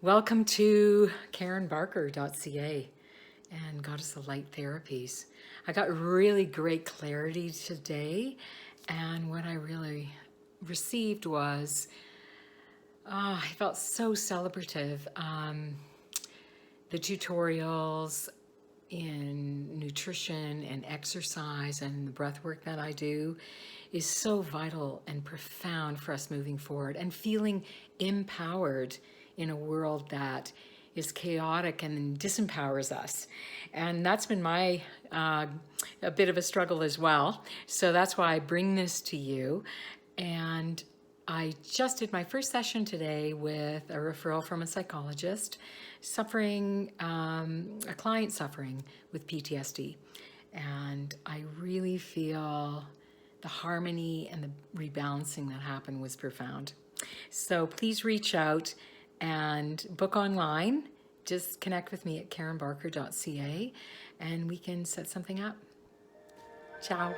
Welcome to KarenBarker.ca and Goddess of Light Therapies. I got really great clarity today, and what I really received was, I felt so celebrative. The tutorials in nutrition and exercise and the breath work that I do is so vital and profound for us moving forward and feeling empowered in a world that is chaotic and disempowers us. And that's been my a bit of a struggle as well. So that's why I bring this to you. And I just did my first session today with a referral from a psychologist a client suffering with PTSD. And I really feel the harmony and the rebalancing that happened was profound. So please reach out and book online. Just connect with me at KarenBarker.ca and we can set something up. Ciao.